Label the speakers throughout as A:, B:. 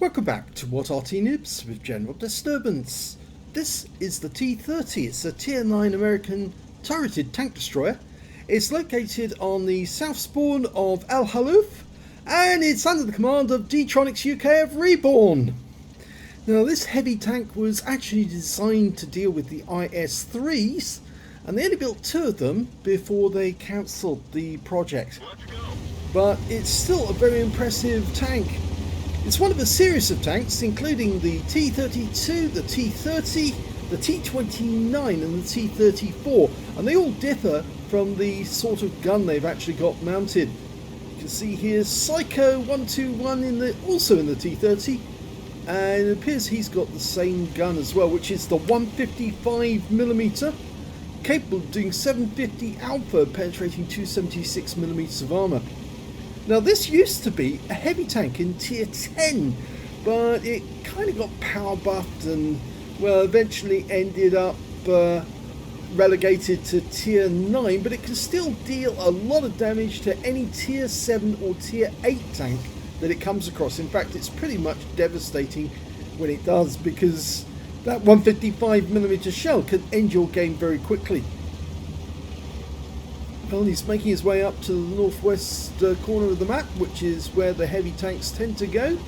A: Welcome back to What Arty Noobs with General Disturbance. This is the T30. It's a Tier 9 American turreted tank destroyer. It's located on the south spawn of Halluf, and it's under the command of D-Tronics UK of REBRN. Now, this heavy tank was actually designed to deal with the IS-3s, and they only built 2 of them before they cancelled the project. But it's still a very impressive tank. It's one of a series of tanks, including the T32, the T30, the T29 and the T34, and they all differ from the sort of gun they've actually got mounted. You can see here Psycho 121 also in the T30, and it appears he's got the same gun as well, which is the 155mm, capable of doing 750 alpha, penetrating 276mm of armour. Now, this used to be a heavy tank in Tier 10, but it kind of got power buffed and, well, eventually ended up relegated to Tier 9, but it can still deal a lot of damage to any Tier 7 or Tier 8 tank that it comes across. In fact, it's pretty much devastating when it does, because that 155mm shell can end your game very quickly. Well, he's making his way up to the northwest corner of the map, which is where the heavy tanks tend to go.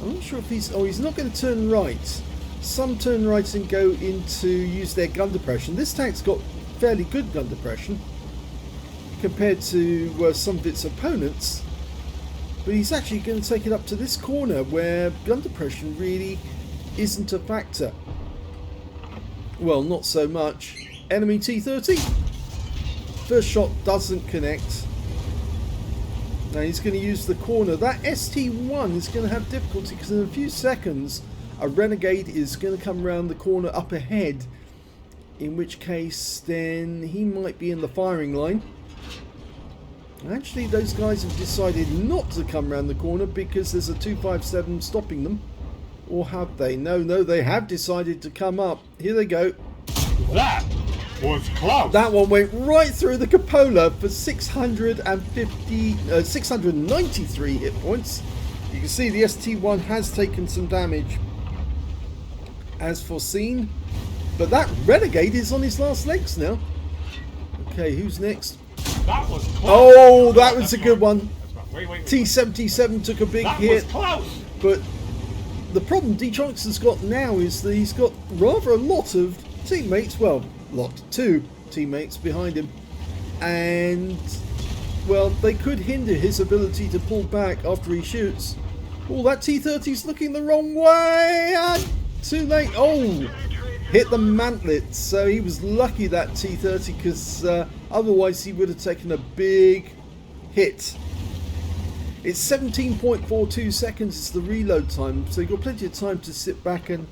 A: I'm not sure if he's... oh, he's not going to turn right. Some turn right and go into use their gun depression. This tank's got fairly good gun depression compared to some of its opponents. But he's actually going to take it up to this corner where gun depression really isn't a factor. Well, not so much. Enemy T30. First shot doesn't connect. Now he's going to use the corner. That ST1 is going to have difficulty because in a few seconds a Renegade is going to come around the corner up ahead, in which case then he might be in the firing line. Actually, those guys have decided not to come around the corner because there's a 257 stopping them. Or have they? No, they have decided to come up. Here they go.
B: That was close.
A: That one went right through the cupola for 693 hit points. You can see the ST1 has taken some damage as foreseen, but that Renegade is on his last legs now. Okay, who's next?
B: That was close.
A: Oh, that was a good one.
B: Wait.
A: T77 took a big hit.
B: That was close.
A: But the problem D-Tronics has got now is that he's got rather a lot of teammates, well, 2 teammates behind him, and, well, they could hinder his ability to pull back after he shoots. Oh, that T30's looking the wrong way, and too late. Oh, hit the mantlet. So he was lucky, that T30, because otherwise he would have taken a big hit. It's 17.42 seconds is the reload time, so you've got plenty of time to sit back and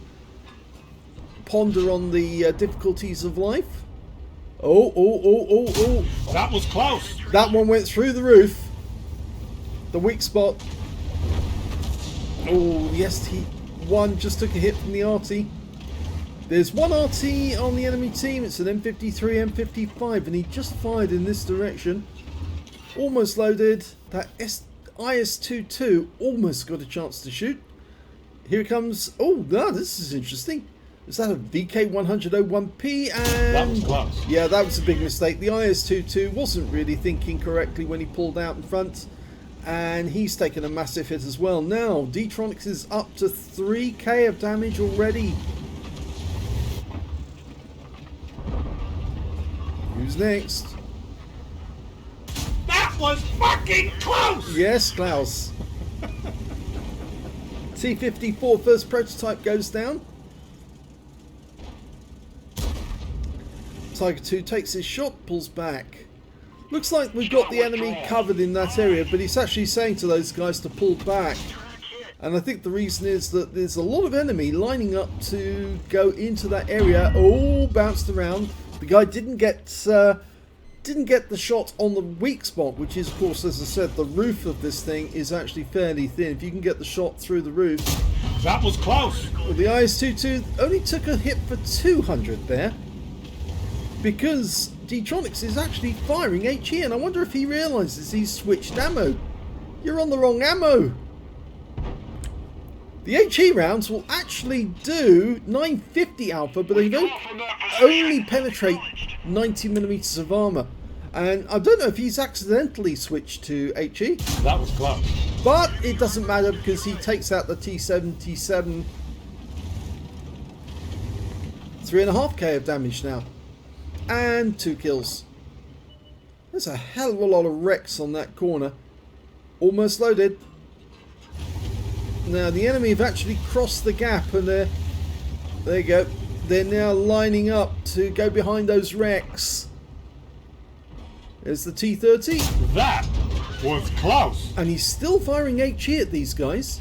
A: ponder on the difficulties of life. Oh.
B: That was close.
A: That one went through the roof. The weak spot. Oh, the ST1 just took a hit from the Arty. There's one Arty on the enemy team. It's an M53, M55, and he just fired in this direction. Almost loaded. That IS-22 almost got a chance to shoot. Here it comes. Oh, no, this is interesting. Is that a VK101P? And
B: that was close.
A: Yeah, that was a big mistake. The IS-22 wasn't really thinking correctly when he pulled out in front, and he's taken a massive hit as well. Now, D-Tronics is up to 3k of damage already. Who's next?
B: That was fucking close.
A: Yes, Klaus. T54 first prototype goes down. Tiger 2 takes his shot, pulls back. Looks like we've got the enemy covered in that area, but he's actually saying to those guys to pull back. And I think the reason is that there's a lot of enemy lining up to go into that area. Oh, bounced around. The guy didn't get the shot on the weak spot, which is, of course, as I said, the roof of this thing is actually fairly thin. If you can get the shot through the roof.
B: That was close.
A: Well, the IS-22 only took a hit for 200 there, because D-Tronics is actually firing HE, and I wonder if he realises he's switched ammo. You're on the wrong ammo. The HE rounds will actually do 950 alpha, but they don't only penetrate 90mm of armor. And I don't know if he's accidentally switched to HE.
B: That was close.
A: But it doesn't matter because he takes out the T77. 3.5k of damage now. And 2 kills. There's a hell of a lot of wrecks on that corner. Almost loaded. Now the enemy have actually crossed the gap and there you go. They're now lining up to go behind those wrecks. There's the T30.
B: That was close.
A: And he's still firing HE at these guys.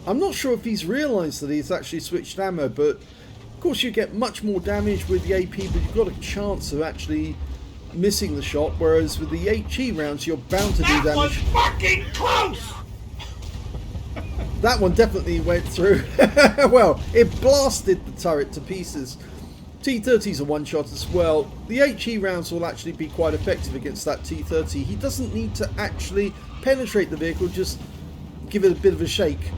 A: I'm not sure if he's realised that he's actually switched ammo, but of course you get much more damage with the AP, but you've got a chance of actually missing the shot, whereas with the HE rounds you're bound to do damage.
B: That was fucking close!
A: That one definitely went through. Well, it blasted the turret to pieces. T30's a one-shot as well. The HE rounds will actually be quite effective against that T30. He doesn't need to actually penetrate the vehicle, just give it a bit of a shake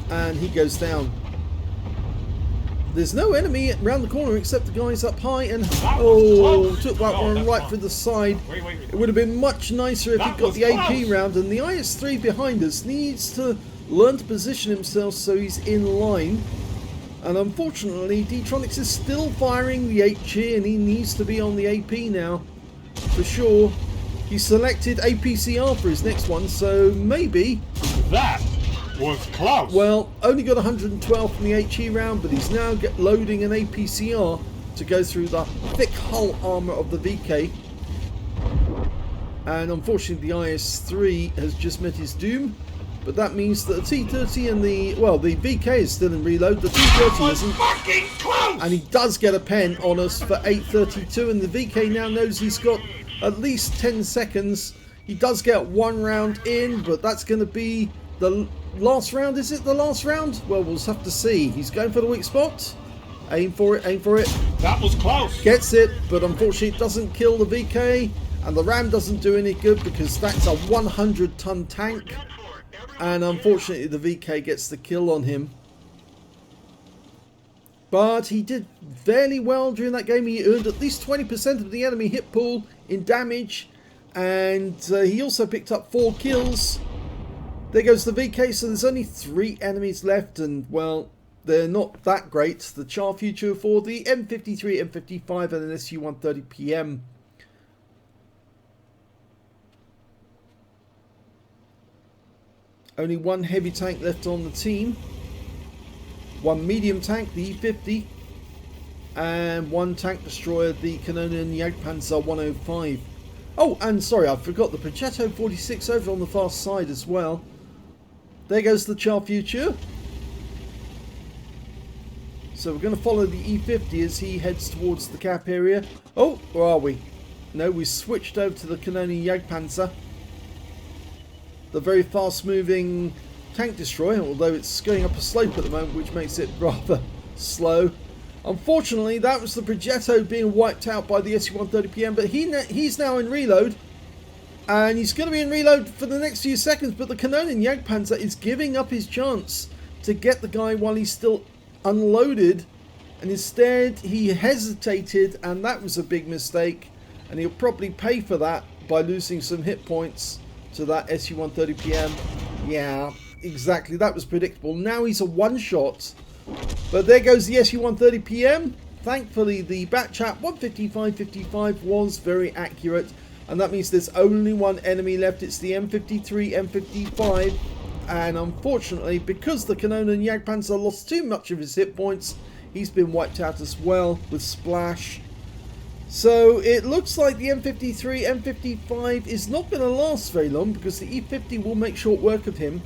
A: and he goes down. There's no enemy around the corner except the guys up high, and took that one right through the side. It would have been much nicer if he got the AP round, and the IS-3 behind us needs to learn to position himself so he's in line. And unfortunately D-Tronics is still firing the HE and he needs to be on the AP now for sure. He selected APCR for his next one, so maybe
B: that was close.
A: Well, only got 112 from the HE round, but he's now loading an APCR to go through the thick hull armor of the VK. And unfortunately the IS-3 has just met his doom, but that means that the T30 and the VK is still in reload, the T30 isn't, and he does get a pen on us for 8:32, and the VK now knows he's got at least 10 seconds. He does get one round in, but that's going to be the last round. Is it the last round? Well, we'll have to see. He's going for the weak spot. Aim for it, aim for it.
B: That was close.
A: Gets it, but unfortunately it doesn't kill the VK, and the RAM doesn't do any good because that's a 100-ton tank, and unfortunately the VK gets the kill on him. But he did fairly well during that game. He earned at least 20% of the enemy hit pool in damage, and he also picked up 4 kills. There goes the VK, so there's only 3 enemies left, and well, they're not that great. The char future for the M53, M55 and an SU-130 PM. Only 1 heavy tank left on the team. 1 medium tank, the E50, and 1 tank destroyer, the Canonian Jagdpanzer 105. Oh, and sorry, I forgot the Progetto 46 over on the far side as well. There goes the char future. So we're going to follow the E50 as he heads towards the cap area. Oh, where are we? No, we switched over to the Canonian Jagdpanzer. The very fast-moving tank destroyer, although it's going up a slope at the moment, which makes it rather slow. Unfortunately, that was the Progetto being wiped out by the SU-130 PM, but he's now in reload. And he's going to be in reload for the next few seconds, but the Canonian Jagdpanzer is giving up his chance to get the guy while he's still unloaded. And instead, he hesitated, and that was a big mistake. And he'll probably pay for that by losing some hit points to that SU-130 PM. Yeah, exactly. That was predictable. Now he's a one-shot. But there goes the SU-130 PM. Thankfully, the Batchat 155-55 was very accurate. And that means there's only 1 enemy left. It's the M53, M55. And unfortunately, because the Canonian Jagdpanzer lost too much of his hit points, he's been wiped out as well with Splash. So it looks like the M53, M55 is not going to last very long, because the E50 will make short work of him.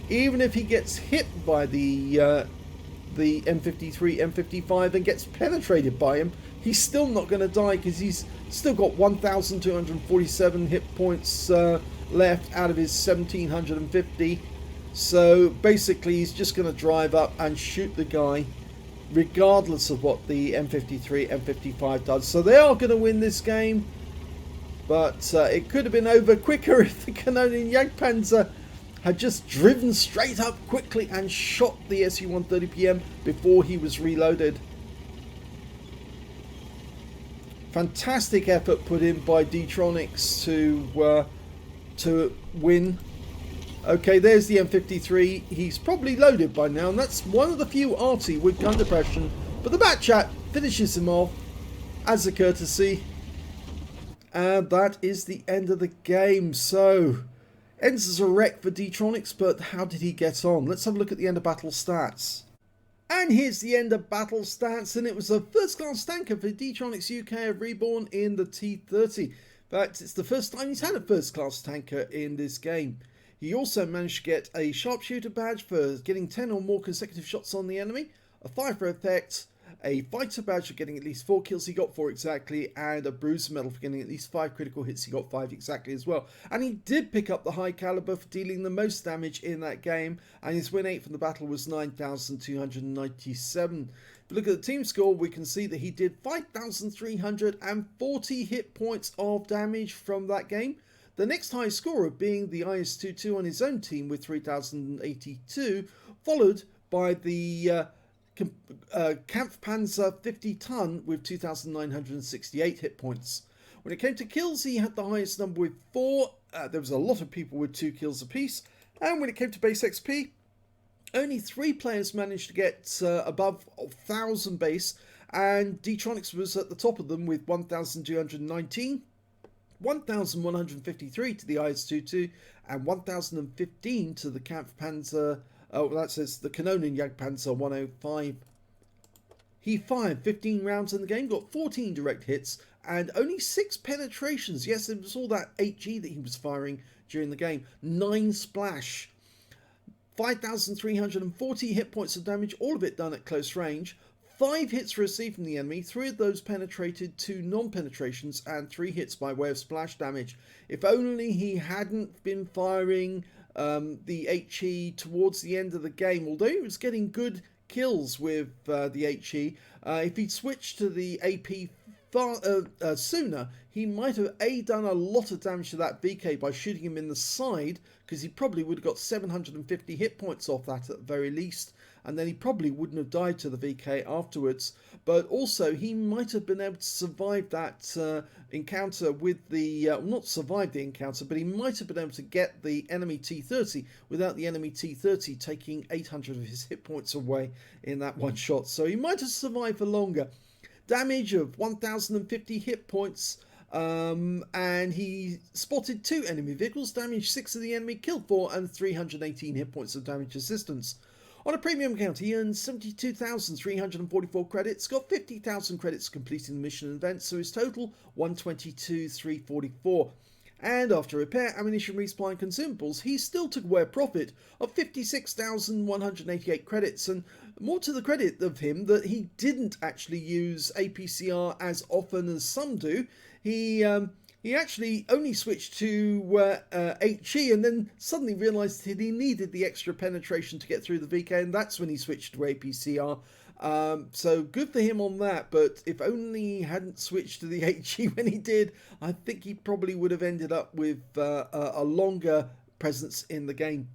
A: Even if he gets hit by the M53, M55 and gets penetrated by him, he's still not going to die, because he's still got 1,247 hit points left out of his 1,750. So basically he's just going to drive up and shoot the guy, regardless of what the M53, M55 does. So they are going to win this game, but it could have been over quicker if the Canonian Jagdpanzer had just driven straight up quickly and shot the SU-130PM before he was reloaded. Fantastic effort put in by D-Tronics to win. Okay, there's the M53. He's probably loaded by now, and that's one of the few Arty with gun depression. But the Bat Chat finishes him off as a courtesy. And that is the end of the game. So, ends as a wreck for D-Tronics, but how did he get on? Let's have a look at the end of battle stats. And here's the end of battle stats, and it was a first-class tanker for D-Tronics UK of REBRN in the T30. In fact, it's the first time he's had a first-class tanker in this game. He also managed to get a sharpshooter badge for getting 10 or more consecutive shots on the enemy, a fire for effect, a fighter badge for getting at least 4 kills, he got 4 exactly, and a bruiser medal for getting at least 5 critical hits, he got 5 exactly as well. And he did pick up the high caliber for dealing the most damage in that game, and his win rate from the battle was 9,297. If we look at the team score, we can see that he did 5,340 hit points of damage from that game. The next highest scorer being the IS-22 on his own team with 3,082, followed by the Kampfpanzer 50 ton with 2,968 hit points. When it came to kills, he had the highest number with 4. There was a lot of people with 2 kills apiece. And when it came to base XP, only 3 players managed to get above 1,000 base, and D-Tronics was at the top of them with 1,219. 1,153 to the IS-22 and 1,015 to the Kampfpanzer, that says the Kanonen Jagdpanzer 105. He fired 15 rounds in the game, got 14 direct hits and only 6 penetrations. Yes, it was all that HE that he was firing during the game. 9 splash. 5,340 hit points of damage, all of it done at close range. 5 hits received from the enemy, 3 of those penetrated, 2 non-penetrations, and 3 hits by way of splash damage. If only he hadn't been firing the HE towards the end of the game, although he was getting good kills with the HE, if he'd switched to the AP sooner, he might have done a lot of damage to that VK by shooting him in the side, because he probably would have got 750 hit points off that at the very least, and then he probably wouldn't have died to the VK afterwards. But also he might have been able to survive that encounter with the not survive the encounter, but he might have been able to get the enemy T30 without the enemy T30 taking 800 of his hit points away in that one shot. So he might have survived for longer. Damage of 1,050 hit points, and he spotted 2 enemy vehicles, damaged 6 of the enemy, killed 4, and 318 hit points of damage assistance. On a premium account, he earned 72,344 credits, got 50,000 credits completing the mission and event, so his total 122,344. And after repair, ammunition, resupply and consumables, he still took away a profit of 56,188 credits, and more to the credit of him that he didn't actually use APCR as often as some do. He actually only switched to HE and then suddenly realised that he needed the extra penetration to get through the VK, and that's when he switched to APCR. So good for him on that, but if only he hadn't switched to the HE when he did, I think he probably would have ended up with a longer presence in the game.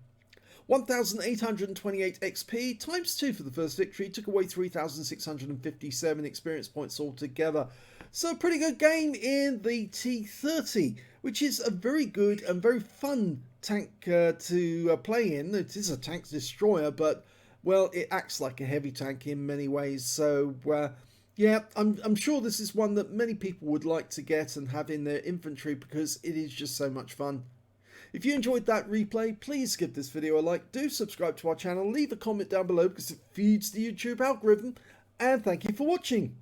A: 1,828 XP times 2 for the first victory, took away 3,657 experience points altogether. So a pretty good game in the T30, which is a very good and very fun tank to play in. It is a tank destroyer, but well, it acts like a heavy tank in many ways. So yeah, I'm sure this is one that many people would like to get and have in their inventory because it is just so much fun. If you enjoyed that replay, please give this video a like, do subscribe to our channel, leave a comment down below because it feeds the YouTube algorithm, and thank you for watching.